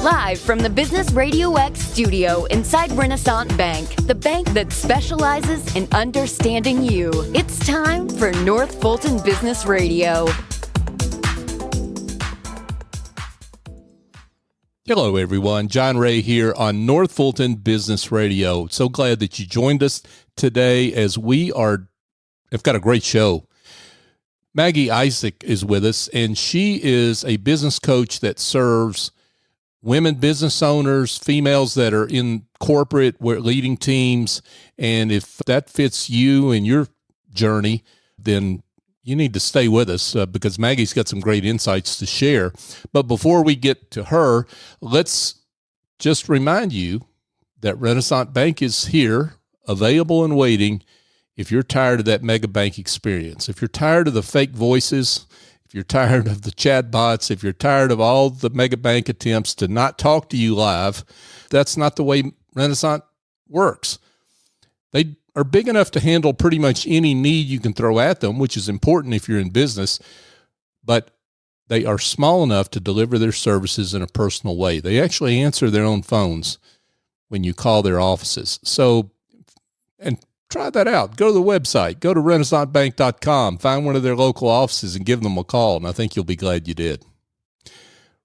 Live from the Business RadioX studio inside Renaissance Bank, the bank that specializes in understanding you. It's time for North Fulton Business Radio. Hello, everyone. John Ray here on North Fulton Business Radio. So glad that you joined us today as have got a great show. Maggie Ishak is with us, and she is a business coach that serves women business owners, females that are in corporate, leading teams. And if that fits you and your journey, then you need to stay with us because Maggie's got some great insights to share. But before we get to her, let's just remind you that Renaissance Bank is here, available and waiting if you're tired of that mega bank experience. If you're tired of the fake voices, if you're tired of the chatbots, if you're tired of all the mega bank attempts to not talk to you live, that's not the way Renaissance works. They are big enough to handle pretty much any need you can throw at them, which is important if you're in business, but they are small enough to deliver their services in a personal way. They actually answer their own phones when you call their offices. So, and try that out. Go to the website. Go to renaissancebank.com. Find one of their local offices and give them a call, and I think you'll be glad you did.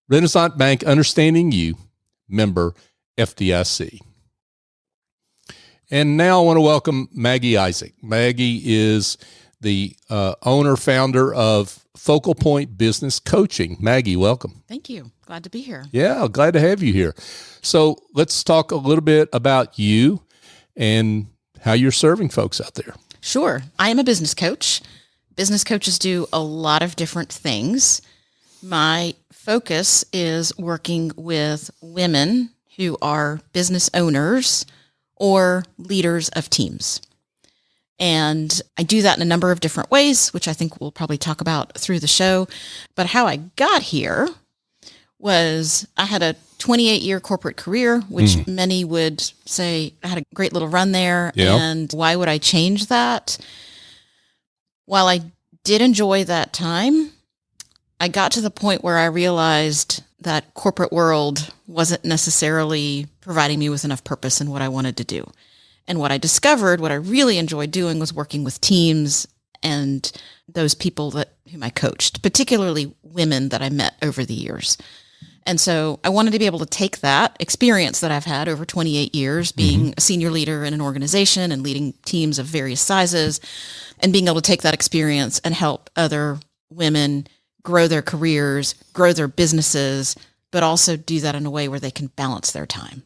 Renaissance Bank, understanding you, member FDIC. And now I want to welcome Maggie Ishak. Maggie is the owner, founder of Focal Point Business Coaching. Maggie, welcome. Thank you. Glad to be here. Yeah, glad to have you here. So let's talk a little bit about you and how you're serving folks out there. Sure. I am a business coach. Business coaches do a lot of different things. My focus is working with women who are business owners or leaders of teams. And I do that in a number of different ways, which I think we'll probably talk about through the show. But how I got here was I had a 28-year corporate career, which many would say I had a great little run there. Yeah. And why would I change that? While I did enjoy that time, I got to the point where I realized that corporate world wasn't necessarily providing me with enough purpose in what I wanted to do. And what I discovered, what I really enjoyed doing was working with teams and those people whom I coached, particularly women that I met over the years. And so I wanted to be able to take that experience that I've had over 28 years, being a senior leader in an organization and leading teams of various sizes, and being able to take that experience and help other women grow their careers, grow their businesses, but also do that in a way where they can balance their time.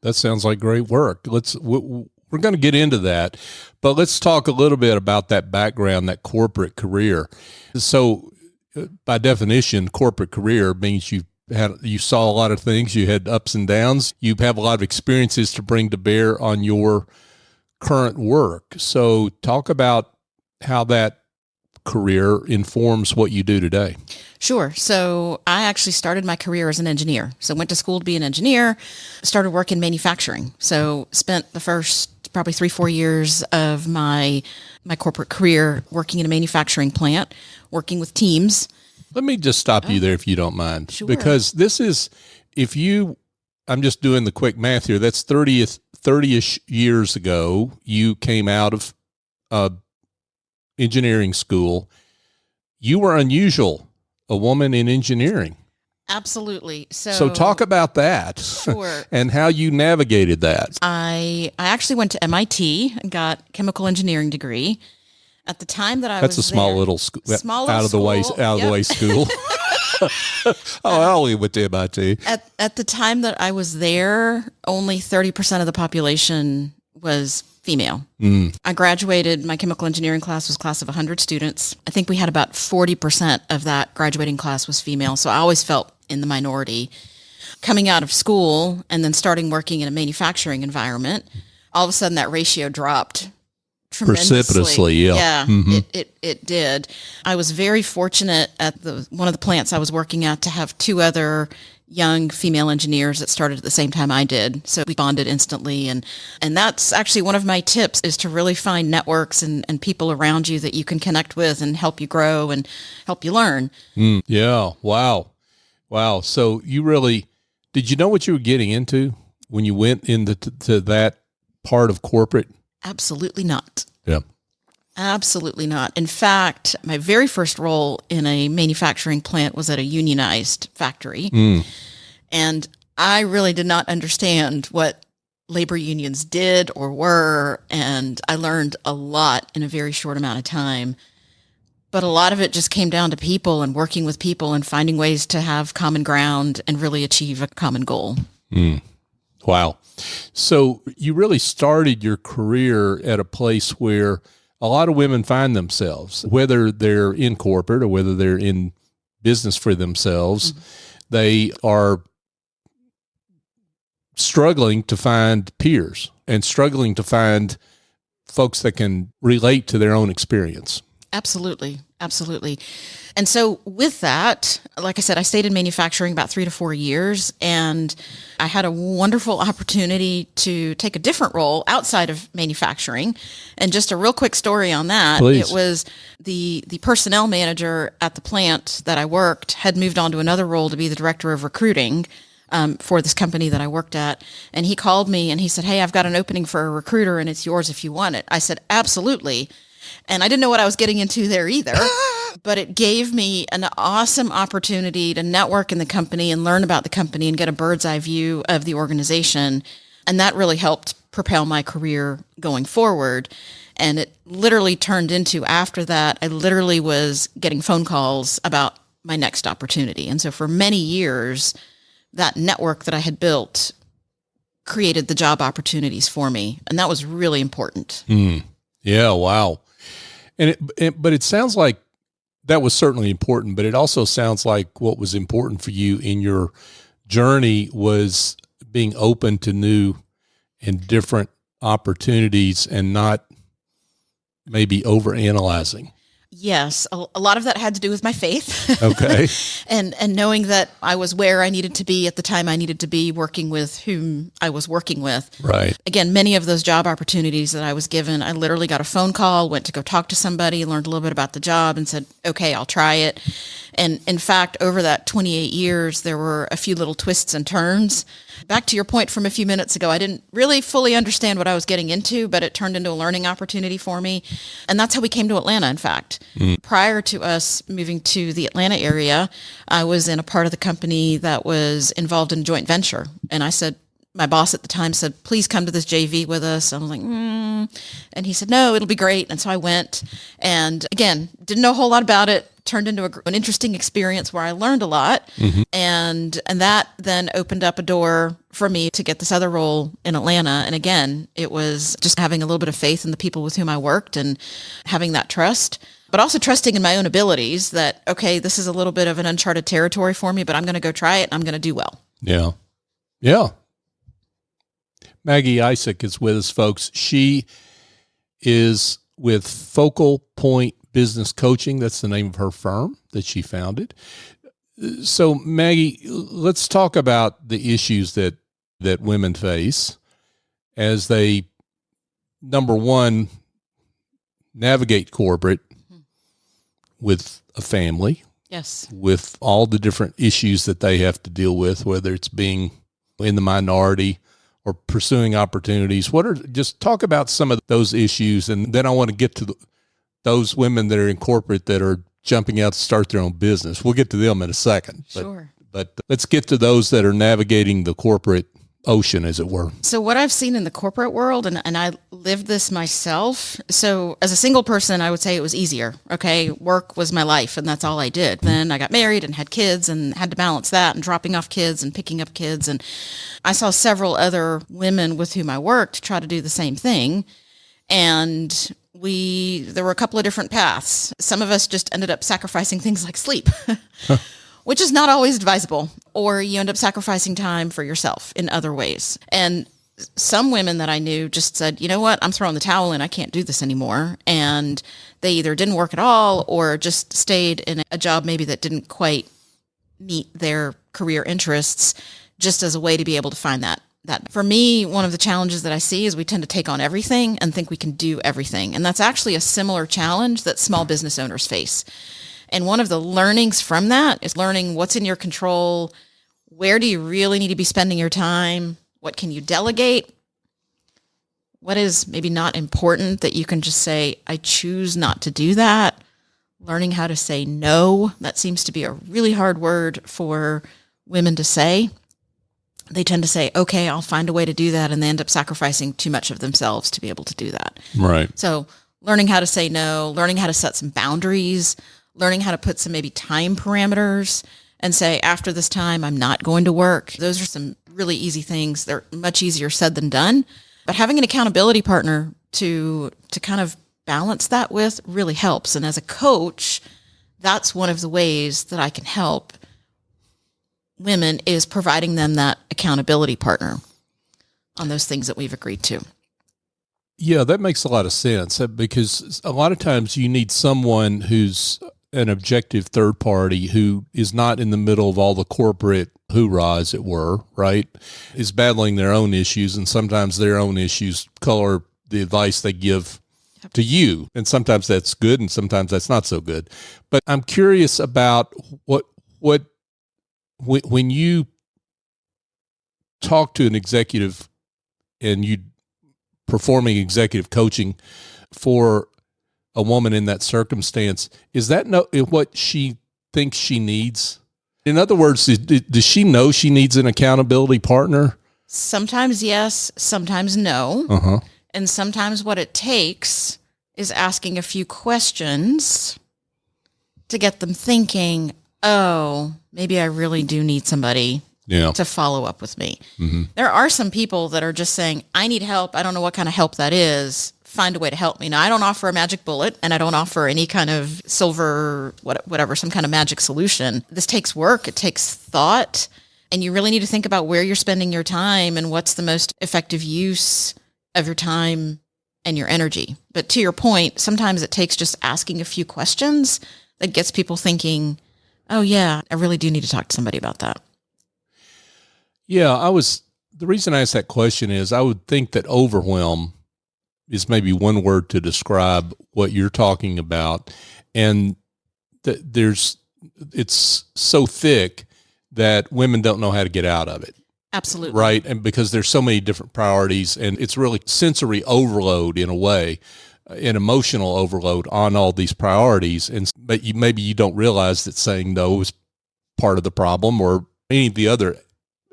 That sounds like great work. We're going to get into that, but let's talk a little bit about that background, that corporate career. So by definition, corporate career means you saw a lot of things, you had ups and downs, you have a lot of experiences to bring to bear on your current work. So talk about how that career informs what you do today. Sure. So I actually started my career as an engineer. So went to school to be an engineer, started work in manufacturing. So spent the first probably 3-4 years of my corporate career working in a manufacturing plant, working with teams. Let me just stop you there if you don't mind. Sure. Because this is, I'm just doing the quick math here, that's 30-ish years ago, you came out of engineering school. You were unusual, a woman in engineering. Absolutely. So talk about that. Sure. And how you navigated that. I actually went to MIT and got a chemical engineering degree. At the time that I That's was a small there, little school, small out of the way school. I only went to MIT. At the time that I was there, only 30% of the population was female. I graduated, my chemical engineering class was a class of 100 students. I think we had about 40% of that graduating class was female. So I always felt in the minority. Coming out of school and then starting working in a manufacturing environment, all of a sudden that ratio dropped tremendously. Precipitously, yeah. Yeah, it did. I was very fortunate at one of the plants I was working at to have 2 other young female engineers that started at the same time I did. So we bonded instantly. And that's actually one of my tips, is to really find networks and people around you that you can connect with and help you grow and help you learn. Yeah. Wow. Wow. So did you know what you were getting into when you went into to that part of corporate? Absolutely not. Yeah. Absolutely not. In fact, my very first role in a manufacturing plant was at a unionized factory. And I really did not understand what labor unions did or were. And I learned a lot in a very short amount of time. But a lot of it just came down to people and working with people and finding ways to have common ground and really achieve a common goal. Wow. So you really started your career at a place where a lot of women find themselves, whether they're in corporate or whether they're in business for themselves. They are struggling to find peers and struggling to find folks that can relate to their own experience. Absolutely. Absolutely. And so with that, like I said, I stayed in manufacturing about 3 to 4 years, and I had a wonderful opportunity to take a different role outside of manufacturing. And just a real quick story on that. Please. It was the personnel manager at the plant that I worked had moved on to another role to be the director of recruiting for this company that I worked at. And he called me and he said, "Hey, I've got an opening for a recruiter and it's yours if you want it." I said, "Absolutely." And I didn't know what I was getting into there either, but it gave me an awesome opportunity to network in the company and learn about the company and get a bird's eye view of the organization. And that really helped propel my career going forward. And it literally turned into, after that, I literally was getting phone calls about my next opportunity. And so for many years, that network that I had built created the job opportunities for me. And that was really important. Yeah. Wow. But it sounds like that was certainly important, but it also sounds like what was important for you in your journey was being open to new and different opportunities and not maybe overanalyzing. Yes, a lot of that had to do with my faith. Okay. and knowing that I was where I needed to be at the time I needed to be, working with whom I was working with. Right. Again, many of those job opportunities that I was given, I literally got a phone call, went to go talk to somebody, learned a little bit about the job and said, "Okay, I'll try it." And in fact, over that 28 years, there were a few little twists and turns. Back to your point from a few minutes ago, I didn't really fully understand what I was getting into, but it turned into a learning opportunity for me. And that's how we came to Atlanta, in fact. Prior to us moving to the Atlanta area, I was in a part of the company that was involved in a joint venture. And I said, my boss at the time said, "Please come to this JV with us." I was like, And he said, "No, it'll be great." And so I went, and again, didn't know a whole lot about it. Turned into an interesting experience where I learned a lot. And that then opened up a door for me to get this other role in Atlanta. And again, it was just having a little bit of faith in the people with whom I worked and having that trust, but also trusting in my own abilities that, okay, this is a little bit of an uncharted territory for me, but I'm going to go try it and I'm going to do well. Yeah. Yeah. Maggie Ishak is with us, folks. She is with Focal Point Business Coaching. That's the name of her firm that she founded. So, Maggie, let's talk about the issues that women face as they, number one, navigate corporate with a family. Yes. With all the different issues that they have to deal with, whether it's being in the minority or pursuing opportunities. Just talk about some of those issues, and then I want to get to those women that are in corporate that are jumping out to start their own business. We'll get to them in a second. Sure. But let's get to those that are navigating the corporate ocean, as it were. So what I've seen in the corporate world, and I lived this myself. So as a single person, I would say it was easier. Okay. Work was my life and that's all I did. Then I got married and had kids and had to balance that and dropping off kids and picking up kids. And I saw several other women with whom I worked try to do the same thing. And there were a couple of different paths. Some of us just ended up sacrificing things like sleep, which is not always advisable, or you end up sacrificing time for yourself in other ways. And some women that I knew just said, "You know what, I'm throwing the towel in, I can't do this anymore." And they either didn't work at all or just stayed in a job maybe that didn't quite meet their career interests, just as a way to be able to find that. For me, one of the challenges that I see is we tend to take on everything and think we can do everything. And that's actually a similar challenge that small business owners face. And one of the learnings from that is learning what's in your control. Where do you really need to be spending your time? What can you delegate? What is maybe not important that you can just say, I choose not to do that? Learning how to say no. That seems to be a really hard word for women to say. They tend to say, okay, I'll find a way to do that. And they end up sacrificing too much of themselves to be able to do that. Right. So learning how to say no, learning how to set some boundaries, learning how to put some maybe time parameters and say, after this time, I'm not going to work. Those are some really easy things. They're much easier said than done. But having an accountability partner to kind of balance that with really helps. And as a coach, that's one of the ways that I can help women is providing them that accountability partner on those things that we've agreed to. Yeah, that makes a lot of sense because a lot of times you need someone who's an objective third party who is not in the middle of all the corporate hoorah, as it were, right? Is battling their own issues, and sometimes their own issues color the advice they give to you. And sometimes that's good and sometimes that's not so good. But I'm curious about when you talk to an executive and you performing executive coaching for a woman in that circumstance, is that what she thinks she needs? In other words, does she know she needs an accountability partner? Sometimes yes, sometimes no. Uh-huh. And sometimes what it takes is asking a few questions to get them thinking, oh, maybe I really do need somebody to follow up with me. Mm-hmm. There are some people that are just saying, I need help. I don't know what kind of help that is. Find a way to help me. Now, I don't offer a magic bullet, and I don't offer any kind of silver, whatever, some kind of magic solution. This takes work. It takes thought. And you really need to think about where you're spending your time and what's the most effective use of your time and your energy. But to your point, sometimes it takes just asking a few questions that gets people thinking, oh yeah, I really do need to talk to somebody about that. Yeah, the reason I asked that question is I would think that overwhelm is maybe one word to describe what you're talking about. And it's so thick that women don't know how to get out of it. Absolutely. Right. And because there's so many different priorities, and it's really sensory overload in a way, an emotional overload on all these priorities. But maybe you don't realize that saying no is part of the problem, or any of the other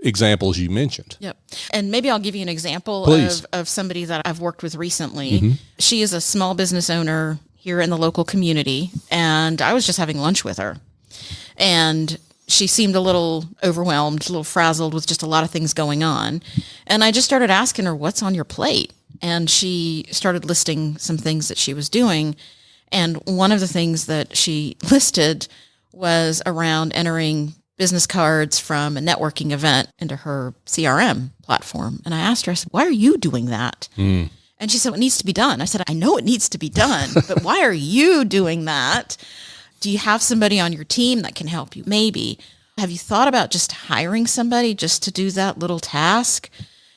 examples you mentioned. Yep. And maybe I'll give you an example of somebody that I've worked with recently. Mm-hmm. She is a small business owner here in the local community, and I was just having lunch with her. And she seemed a little overwhelmed, a little frazzled with just a lot of things going on. And I just started asking her, what's on your plate? And she started listing some things that she was doing. And one of the things that she listed was around entering business cards from a networking event into her CRM platform. And I asked her, I said, why are you doing that? Mm. And she said, it needs to be done. I said, I know it needs to be done, but why are you doing that? Do you have somebody on your team that can help you? Maybe. Have you thought about just hiring somebody just to do that little task?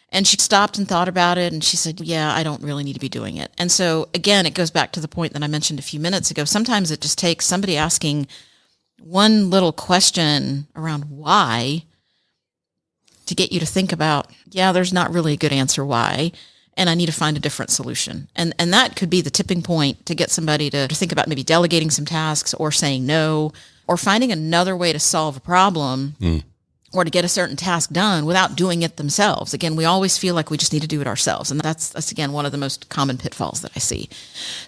And she stopped and thought about it. And she said, yeah, I don't really need to be doing it. And so again, it goes back to the point that I mentioned a few minutes ago. Sometimes it just takes somebody asking one little question around why to get you to think about, yeah, there's not really a good answer why, and I need to find a different solution. And that could be the tipping point to get somebody to think about maybe delegating some tasks or saying no, or finding another way to solve a problem or to get a certain task done without doing it themselves. Again, we always feel like we just need to do it ourselves. And that's again, one of the most common pitfalls that I see.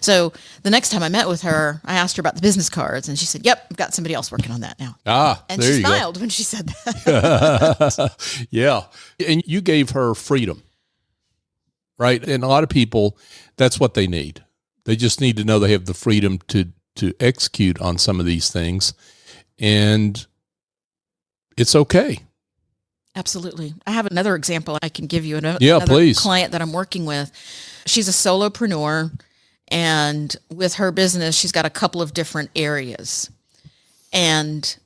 So the next time I met with her, I asked her about the business cards, and she said, yep, I've got somebody else working on that now. And she smiled when she said that. Yeah. And you gave her freedom, right? And a lot of people, that's what they need. They just need to know they have the freedom to execute on some of these things. And it's okay. Absolutely. I have another example I can give you. Another please. Client that I'm working with. She's a solopreneur, and with her business, she's got a couple of different areas. And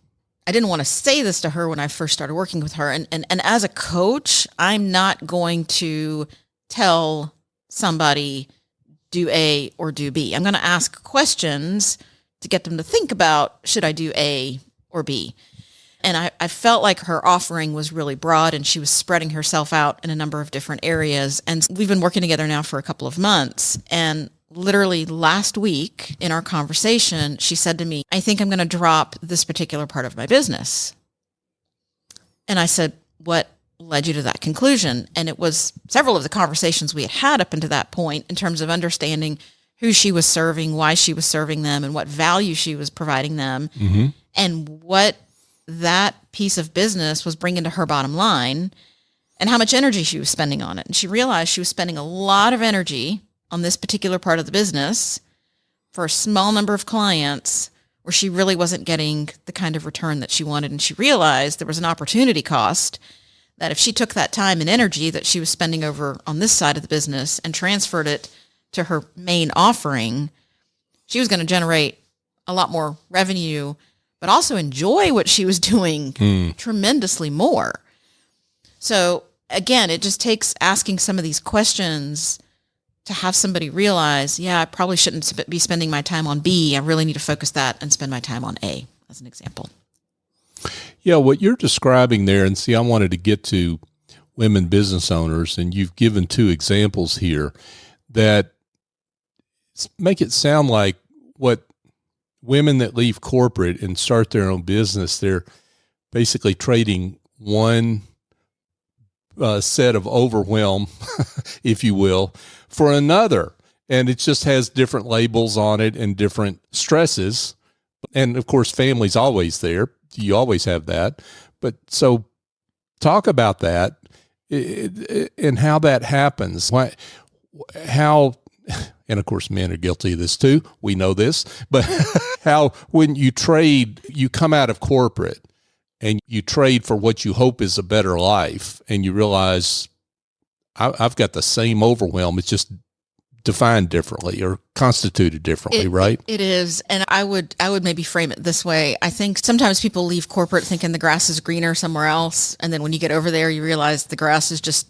I didn't want to say this to her when I first started working with her. And as a coach, I'm not going to tell somebody do A or do B. I'm going to ask questions to get them to think about, should I do A or B? And I felt like her offering was really broad and she was spreading herself out in a number of different areas. And we've been working together now for a couple of months. And literally last week in our conversation, she said to me, I think I'm going to drop this particular part of my business. And I said, what led you to that conclusion? And it was several of the conversations we had had up until that point in terms of understanding who she was serving, why she was serving them, and what value she was providing them, and what that piece of business was bringing to her bottom line, and how much energy she was spending on it. And she realized she was spending a lot of energy on this particular part of the business for a small number of clients where she really wasn't getting the kind of return that she wanted. And she realized there was an opportunity cost that if she took that time and energy that she was spending over on this side of the business and transferred it to her main offering, she was going to generate a lot more revenue, but also enjoy what she was doing tremendously more. So again, it just takes asking some of these questions to have somebody realize, yeah, I probably shouldn't be spending my time on B. I really need to focus that and spend my time on A, as an example. Yeah, what you're describing there, and see, I wanted to get to women business owners, and you've given two examples here that make it sound like what women that leave corporate and start their own business, they're basically trading one set of overwhelm, if you will, for another. And it just has different labels on it and different stresses. And of course, family's always there. You always have that. But so talk about that and how that happens. How, and of course, men are guilty of this too. We know this. But how when you trade, you come out of corporate and you trade for what you hope is a better life, and you realize I've got the same overwhelm. It's just defined differently or constituted differently, right? It is. And I would maybe frame it this way. I think sometimes people leave corporate thinking the grass is greener somewhere else. And then when you get over there, you realize the grass is just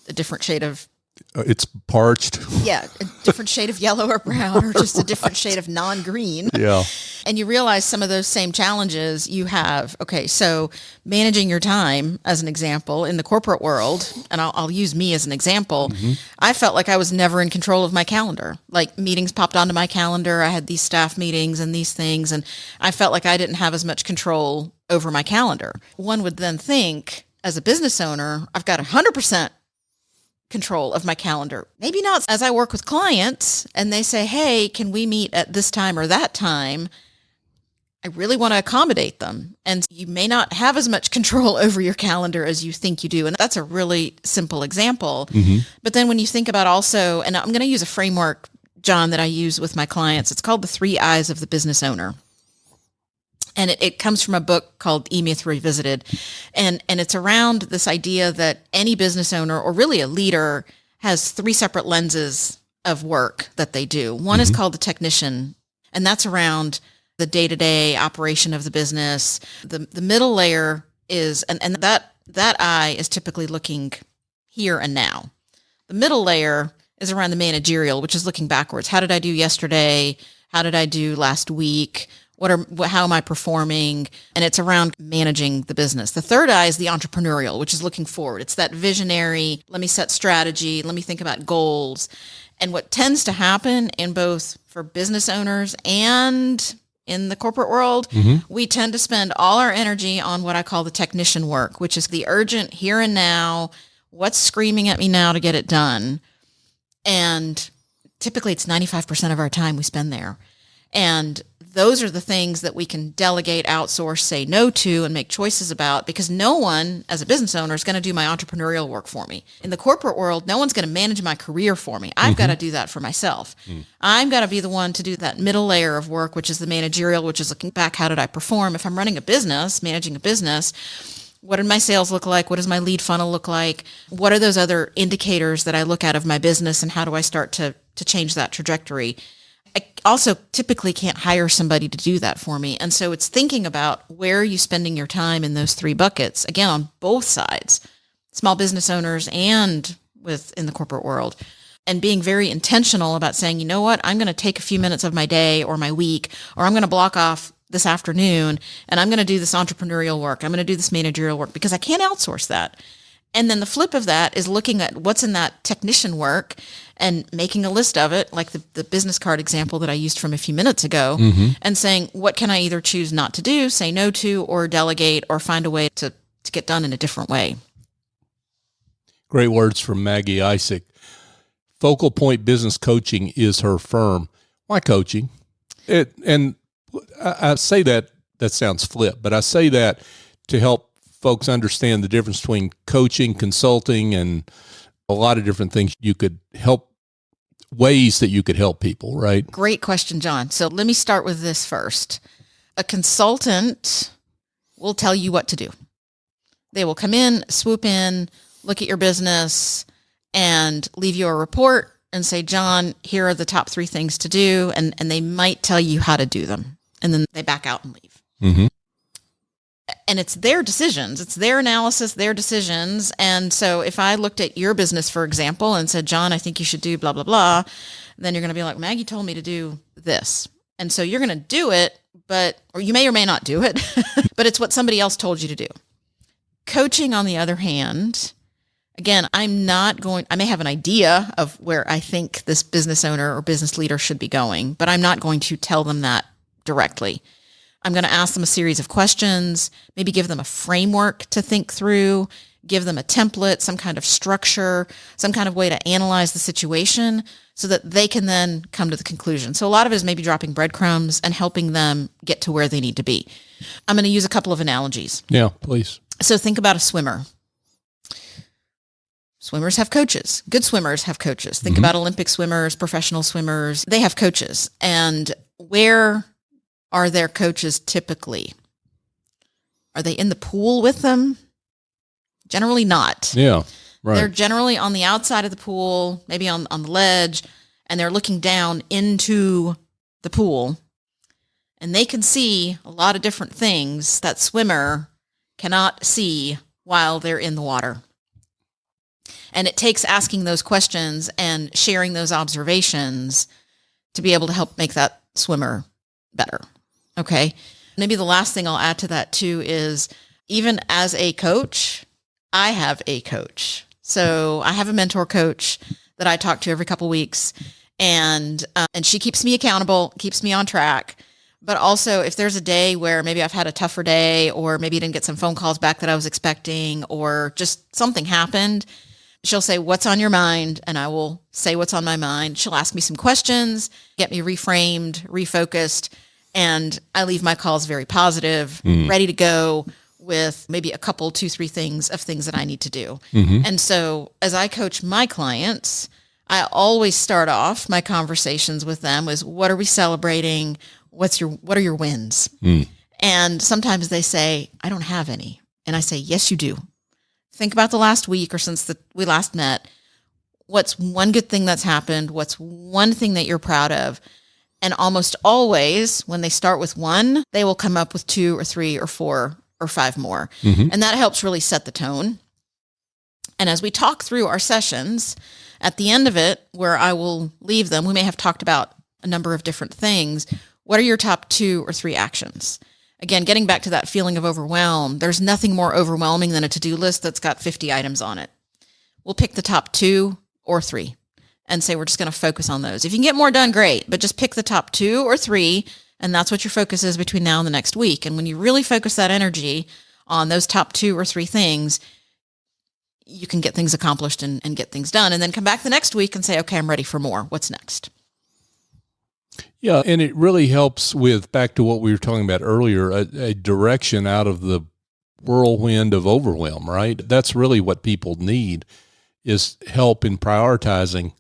a different shade of... it's parched. Yeah, a different shade of yellow or brown, or just a different shade of non-green. Yeah. And you realize some of those same challenges you have. Okay, so managing your time, as an example, in the corporate world, and I'll use me as an example, I felt like I was never in control of my calendar. Like meetings popped onto my calendar. I had these staff meetings and these things, and I felt like I didn't have as much control over my calendar. One would then think, as a business owner, I've got 100% control of my calendar. Maybe not as I work with clients and they say, hey, can we meet at this time or that time? I really want to accommodate them. And you may not have as much control over your calendar as you think you do. And that's a really simple example. But then when you think about also, and I'm going to use a framework, John, that I use with my clients, it's called the 3 Eyes of the Business Owner. And it comes from a book called E-Myth Revisited. And it's around this idea that any business owner, or really a leader, has 3 separate lenses of work that they do. One is called the technician, and that's around the day-to-day operation of the business. The middle layer is, and that eye is typically looking here and now. The middle layer is around the managerial, which is looking backwards. How did I do yesterday? How did I do last week? How am I performing? And it's around managing the business. The third eye is the entrepreneurial, which is looking forward. It's that visionary, let me set strategy, let me think about goals. And what tends to happen in both for business owners and in the corporate world, we tend to spend all our energy on what I call the technician work, which is the urgent here and now, what's screaming at me now to get it done. And typically it's 95% of our time we spend there. And those are the things that we can delegate, outsource, say no to, and make choices about, because no one, as a business owner, is going to do my entrepreneurial work for me. In the corporate world, no one's going to manage my career for me. I've got to do that for myself. I've got to be the one to do that middle layer of work, which is the managerial, which is looking back, how did I perform? If I'm running a business, managing a business, what did my sales look like? What does my lead funnel look like? What are those other indicators that I look at of my business, and how do I start to change that trajectory? I also typically can't hire somebody to do that for me. And so it's thinking about where are you spending your time in those 3 buckets, again, on both sides, small business owners and in the corporate world. and being very intentional about saying, you know what, I'm going to take a few minutes of my day or my week, or I'm going to block off this afternoon and I'm going to do this entrepreneurial work. I'm going to do this managerial work because I can't outsource that. And then the flip of that is looking at what's in that technician work and making a list of it, like the business card example that I used from a few minutes ago, and saying, what can I either choose not to do, say no to, or delegate, or find a way to get done in a different way. Great words from Maggie Ishak. Focal Point Business Coaching is her firm. Why coaching? And I say that sounds flip, but I say that to help folks understand the difference between coaching, consulting, and a lot of different things ways that you could help people, right? Great question, John. So let me start with this first. A consultant will tell you what to do. They will come in, swoop in, look at your business, and leave you a report and say, John, here are the top 3 things to do. And they might tell you how to do them. And then they back out and leave. Mm-hmm. And it's their decisions. It's their analysis, their decisions. And so if I looked at your business, for example, and said, John, I think you should do blah, blah, blah, then you're going to be like, Maggie told me to do this. And so you're going to do it, or you may or may not do it, but it's what somebody else told you to do. Coaching, on the other hand, again, I may have an idea of where I think this business owner or business leader should be going, but I'm not going to tell them that directly. I'm going to ask them a series of questions, maybe give them a framework to think through, give them a template, some kind of structure, some kind of way to analyze the situation so that they can then come to the conclusion. So a lot of it is maybe dropping breadcrumbs and helping them get to where they need to be. I'm going to use a couple of analogies. Yeah, please. So think about a swimmer. Swimmers have coaches. Good swimmers have coaches. Think about Olympic swimmers, professional swimmers. They have coaches. And where are their coaches typically? Are they in the pool with them? Generally not. Yeah, right. They're generally on the outside of the pool, maybe on the ledge, and they're looking down into the pool. And they can see a lot of different things that swimmer cannot see while they're in the water. And it takes asking those questions and sharing those observations to be able to help make that swimmer better. Okay. Maybe the last thing I'll add to that too is, even as a coach, I have a coach. So I have a mentor coach that I talk to every couple of weeks, and she keeps me accountable, keeps me on track. But also, if there's a day where maybe I've had a tougher day, or maybe I didn't get some phone calls back that I was expecting, or just something happened, she'll say, what's on your mind? And I will say what's on my mind. She'll ask me some questions, get me reframed, refocused, and I leave my calls very positive, ready to go with maybe a couple, 2-3 things that I need to do. And so as I coach my clients, I always start off my conversations with them with, what are we celebrating? What are your wins? And sometimes they say, I don't have any. And I say, yes, you do. Think about the last week or since we last met. What's one good thing that's happened? What's one thing that you're proud of? And almost always, when they start with one, they will come up with 2 or 3 or 4 or 5 more. And that helps really set the tone. And as we talk through our sessions, at the end of it, where I will leave them, we may have talked about a number of different things. What are your top 2 or 3 actions? Again, getting back to that feeling of overwhelm, there's nothing more overwhelming than a to-do list that's got 50 items on it. We'll pick the top 2 or 3 and say we're just going to focus on those. If you can get more done, great, but just pick the top 2 or 3, and that's what your focus is between now and the next week. And when you really focus that energy on those top 2 or 3 things, you can get things accomplished and get things done, and then come back the next week and say, okay, I'm ready for more. What's next? Yeah, and it really helps with, back to what we were talking about earlier, a direction out of the whirlwind of overwhelm, right? That's really what people need, is help in prioritizing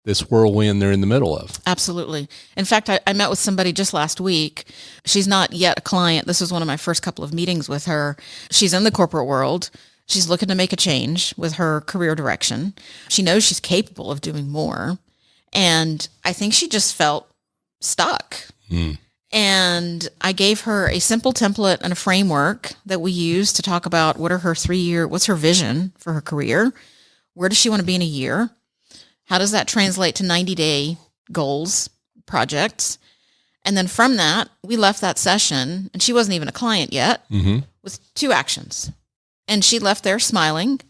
this whirlwind they're in the middle of. Absolutely. In fact, I met with somebody just last week. She's not yet a client. This was one of my first couple of meetings with her. She's in the corporate world. She's looking to make a change with her career direction. She knows she's capable of doing more. And I think she just felt stuck. And I gave her a simple template and a framework that we use to talk about what's her vision for her career? Where does she want to be in a year? How does that translate to 90-day goals, projects? And then from that, we left that session, and she wasn't even a client yet, with 2 actions. And she left there smiling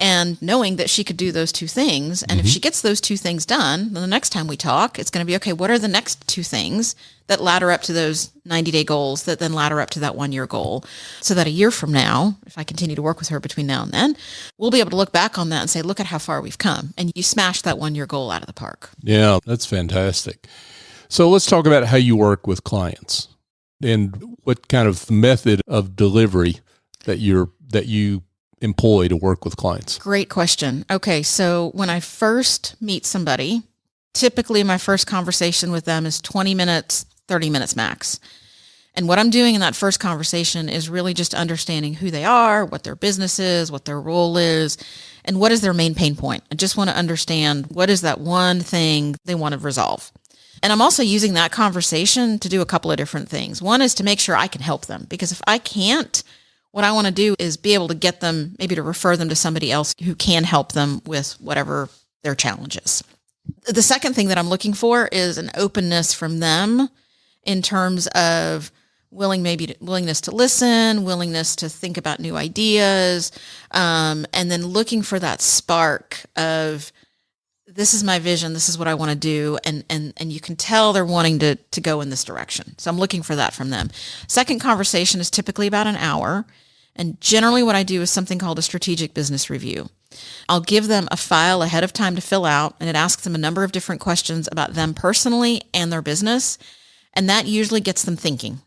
and knowing that she could do those 2 things. And if she gets those 2 things done, then the next time we talk, it's going to be, okay, what are the next 2 things that ladder up to those 90-day goals that then ladder up to that 1-year goal? So that a year from now, if I continue to work with her between now and then, we'll be able to look back on that and say, look at how far we've come. And you smashed that 1-year goal out of the park. Yeah, that's fantastic. So let's talk about how you work with clients and what kind of method of delivery that you employ to work with clients. Great question. Okay, so when I first meet somebody, typically my first conversation with them is 20 minutes, 30 minutes max. And what I'm doing in that first conversation is really just understanding who they are, what their business is, what their role is, and what is their main pain point. I just want to understand what is that one thing they want to resolve. And I'm also using that conversation to do a couple of different things. One is to make sure I can help them, because if I can't, what I want to do is be able to get them, maybe to refer them to somebody else who can help them with whatever their challenge is. The second thing that I'm looking for is an openness from them in terms of willingness to listen, willingness to think about new ideas, and then looking for that spark of, this is my vision, this is what I want to do, and you can tell they're wanting to go in this direction. So I'm looking for that from them. Second conversation is typically about an hour, and generally what I do is something called a strategic business review. I'll give them a file ahead of time to fill out, and it asks them a number of different questions about them personally and their business, and that usually gets them thinking.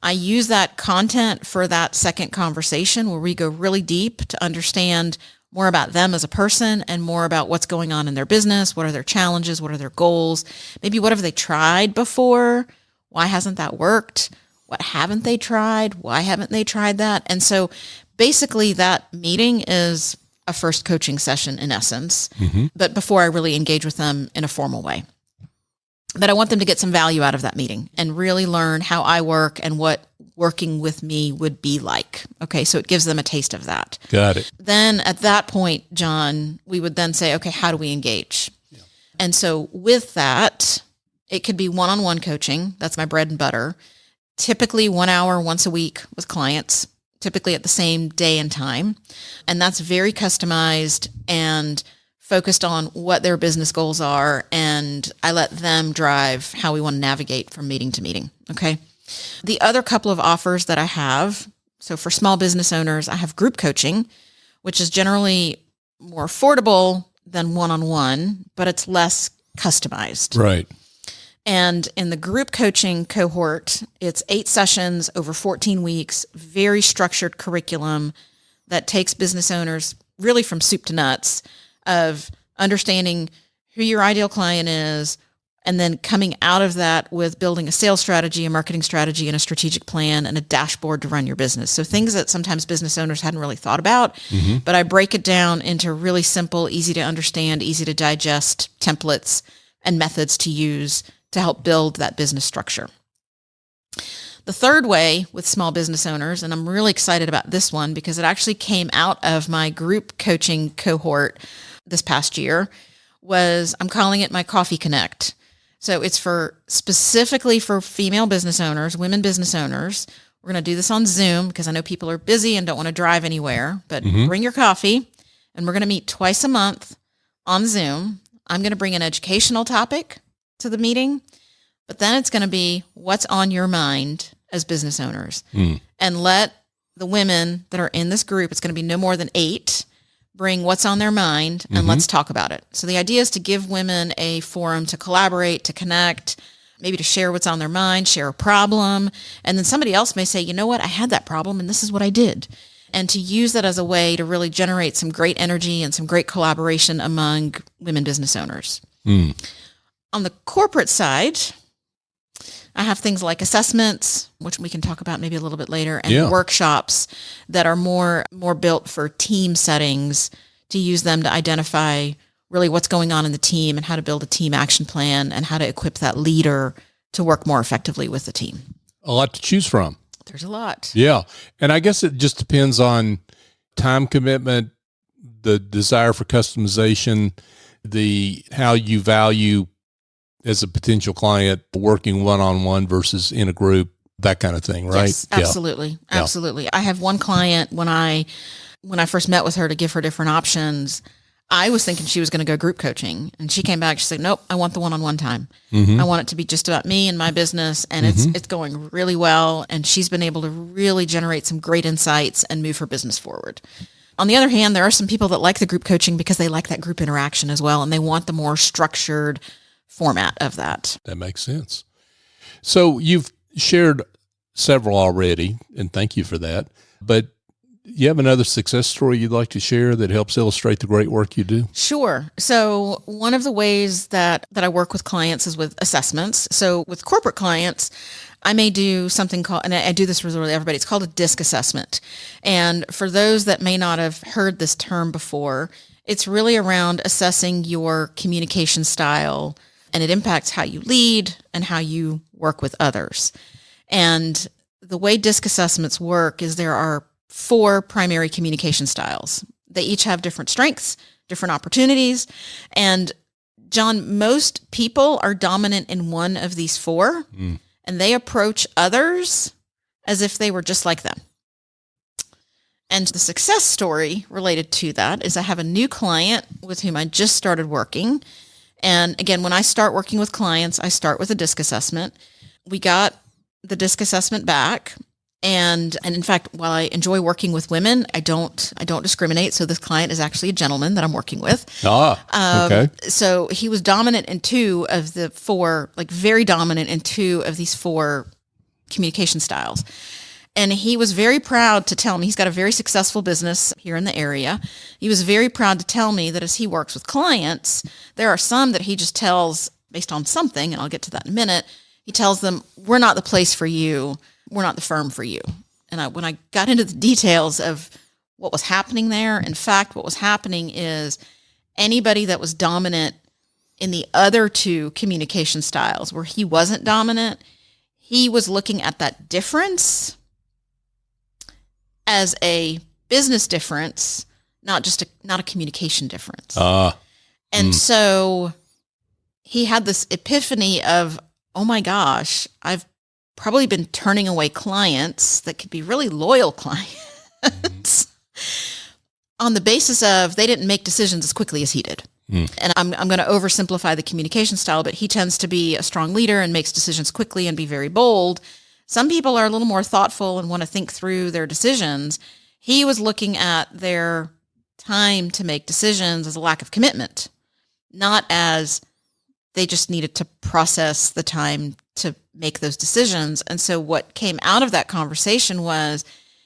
I use that content for that second conversation where we go really deep to understand more about them as a person and more about what's going on in their business. What are their challenges? What are their goals? Maybe what have they tried before? Why hasn't that worked? What haven't they tried? Why haven't they tried that? And so basically that meeting is a first coaching session in essence, but before I really engage with them in a formal way. But I want them to get some value out of that meeting and really learn how I work and what working with me would be like. Okay, so it gives them a taste of that. Got it. Then at that point, John, we would then say, okay, how do we engage? Yeah. And so with that, it could be one-on-one coaching. That's my bread and butter. Typically 1 hour once a week with clients, typically at the same day and time. And that's very customized and focused on what their business goals are. And I let them drive how we want to navigate from meeting to meeting. Okay. The other couple of offers that I have, so for small business owners, I have group coaching, which is generally more affordable than one-on-one, but it's less customized. Right. And in the group coaching cohort, it's 8 sessions over 14 weeks, very structured curriculum that takes business owners really from soup to nuts of understanding who your ideal client is, and then coming out of that with building a sales strategy, a marketing strategy, and a strategic plan and a dashboard to run your business. So things that sometimes business owners hadn't really thought about, but I break it down into really simple, easy to understand, easy to digest templates and methods to use to help build that business structure. The third way with small business owners, and I'm really excited about this one because it actually came out of my group coaching cohort this past year, was I'm calling it my Coffee Connect. So it's specifically for female business owners, women business owners. We're going to do this on Zoom because I know people are busy and don't want to drive anywhere, but bring your coffee, and we're going to meet twice a month on Zoom. I'm going to bring an educational topic to the meeting, but then it's going to be what's on your mind as business owners. And let the women that are in this group, it's going to be no more than 8, bring what's on their mind, and let's talk about it. So the idea is to give women a forum to collaborate, to connect, maybe to share what's on their mind, share a problem. And then somebody else may say, you know what, I had that problem and this is what I did. And to use that as a way to really generate some great energy and some great collaboration among women business owners. On the corporate side, I have things like assessments, which we can talk about maybe a little bit later, and workshops that are more built for team settings, to use them to identify really what's going on in the team and how to build a team action plan and how to equip that leader to work more effectively with the team. A lot to choose from. There's a lot. Yeah. And I guess it just depends on time commitment, the desire for customization, how you value as a potential client working one-on-one versus in a group, that kind of thing, right? Yes, absolutely. Yeah. Absolutely. I have one client when I first met with her to give her different options, I was thinking she was going to go group coaching, and she came back. She said, "Nope, I want the one-on-one time. I want it to be just about me and my business." And it's going really well. And she's been able to really generate some great insights and move her business forward. On the other hand, there are some people that like the group coaching because they like that group interaction as well. And they want the more structured format of that. That makes sense. So you've shared several already, and thank you for that. But you have another success story you'd like to share that helps illustrate the great work you do? Sure. So one of the ways that I work with clients is with assessments. So with corporate clients, I may do something called, and I do this with everybody, it's called a DISC assessment. And for those that may not have heard this term before, it's really around assessing your communication style, and it impacts how you lead and how you work with others. And the way DISC assessments work is there are 4 primary communication styles. They each have different strengths, different opportunities. And John, most people are dominant in one of these 4, and they approach others as if they were just like them. And the success story related to that is I have a new client with whom I just started working. And again, when I start working with clients, I start with a DISC assessment. We got the DISC assessment back. And in fact, while I enjoy working with women, I don't discriminate. So this client is actually a gentleman that I'm working with. Okay. So he was dominant in 2 of the 4, like very dominant in 2 of these 4 communication styles. And he was very proud to tell me, he's got a very successful business here in the area. He was very proud to tell me that as he works with clients, there are some that he just tells based on something, and I'll get to that in a minute. He tells them, "We're not the place for you. We're not the firm for you." And when I got into the details of what was happening there, in fact, what was happening is anybody that was dominant in the other 2 communication styles where he wasn't dominant, he was looking at that difference as a business difference, not a communication difference. So he had this epiphany of, oh my gosh, I've probably been turning away clients that could be really loyal clients on the basis of they didn't make decisions as quickly as he did. And I'm going to oversimplify the communication style, but he tends to be a strong leader and makes decisions quickly and be very bold. Some people are a little more thoughtful and want to think through their decisions. He was looking at their time to make decisions as a lack of commitment, not as they just needed to process the time to make those decisions. And so what came out of that conversation was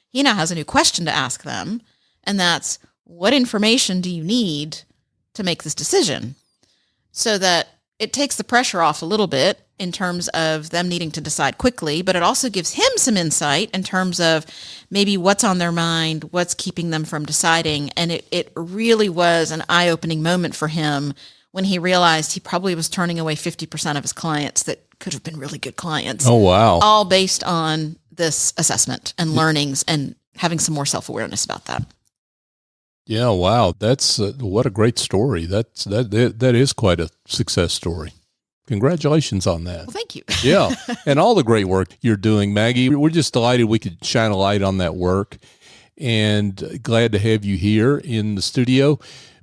he now has a new question to ask them, and that's, what information do you need to make this decision? So that it takes the pressure off a little bit in terms of them needing to decide quickly, but it also gives him some insight in terms of maybe what's on their mind, what's keeping them from deciding. And it really was an eye-opening moment for him when he realized he probably was turning away 50% of his clients that could have been really good clients. Oh, wow. All based on this assessment and learnings and having some more self-awareness about that. Yeah, wow. That's what a great story. That is quite a success story. Congratulations on that. Well, thank you. Yeah, and all the great work you're doing, Maggie. We're just delighted we could shine a light on that work, and glad to have you here in the studio.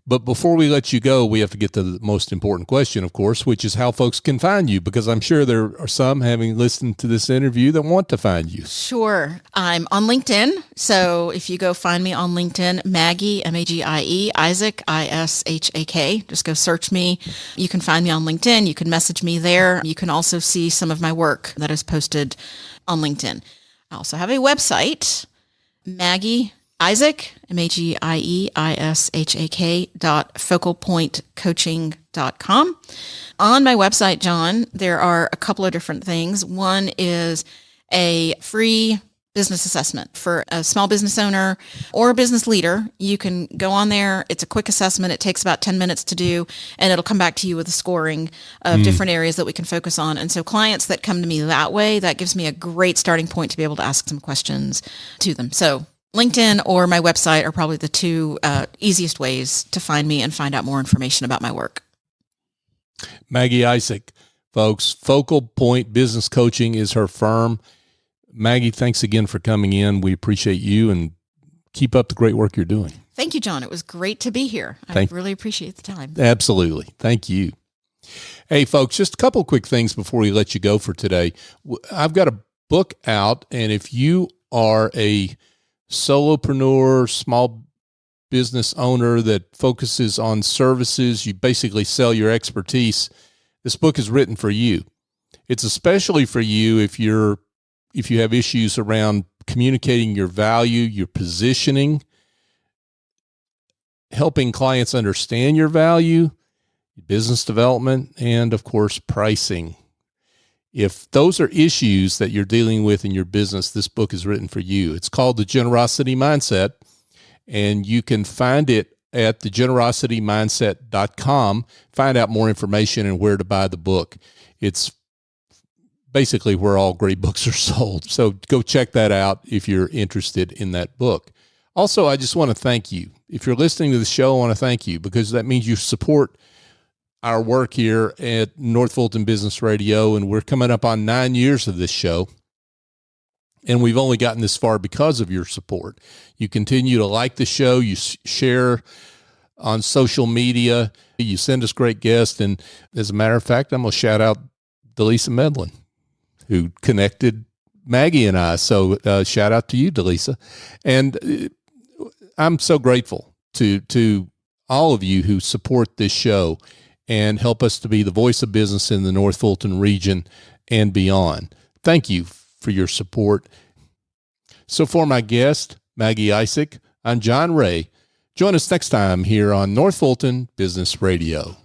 But before we let you go, we have to get to the most important question, of course, which is how folks can find you, because I'm sure there are some having listened to this interview that want to find you. Sure. I'm on LinkedIn. So if you go find me on LinkedIn, Maggie, Magie, Ishak, Ishak, just go search me. You can find me on LinkedIn. You can message me there. You can also see some of my work that is posted on LinkedIn. I also have a website, Maggie Ishak, MagieIshak.focalpointcoaching.com. On my website, John, there are a couple of different things. One is a free business assessment for a small business owner or a business leader. You can go on there. It's a quick assessment. It takes about 10 minutes to do, and it'll come back to you with a scoring of different areas that we can focus on. And so clients that come to me that way, that gives me a great starting point to be able to ask some questions to them. So LinkedIn or my website are probably the two easiest ways to find me and find out more information about my work. Maggie Ishak, folks, Focal Point Business Coaching is her firm. Maggie, thanks again for coming in. We appreciate you and keep up the great work you're doing. Thank you, John. It was great to be here. I really appreciate the time. Absolutely. Thank you. Hey, folks, just a couple quick things before we let you go for today. I've got a book out, and if you are a solopreneur, small business owner that focuses on services, you basically sell your expertise, this book is written for you. It's especially for you if you have issues around communicating your value, your positioning, helping clients understand your value, business development, and of course, pricing. If those are issues that you're dealing with in your business, this book is written for you. It's called The Generosity Mindset, and you can find it at thegenerositymindset.com. Find out more information and where to buy the book. It's basically where all great books are sold. So go check that out if you're interested in that book. Also, I just want to thank you. If you're listening to the show, I want to thank you because that means you support our work here at North Fulton Business Radio, and we're coming up on 9 years of this show, and we've only gotten this far because of your support. You continue to like the show, you share on social media, you send us great guests, and as a matter of fact, I'm going to shout out Delisa Medlin, who connected Maggie and I, so shout out to you, Delisa. And I'm so grateful to all of you who support this show and help us to be the voice of business in the North Fulton region and beyond. Thank you for your support. So for my guest, Maggie Ishak, I'm John Ray. Join us next time here on North Fulton Business Radio.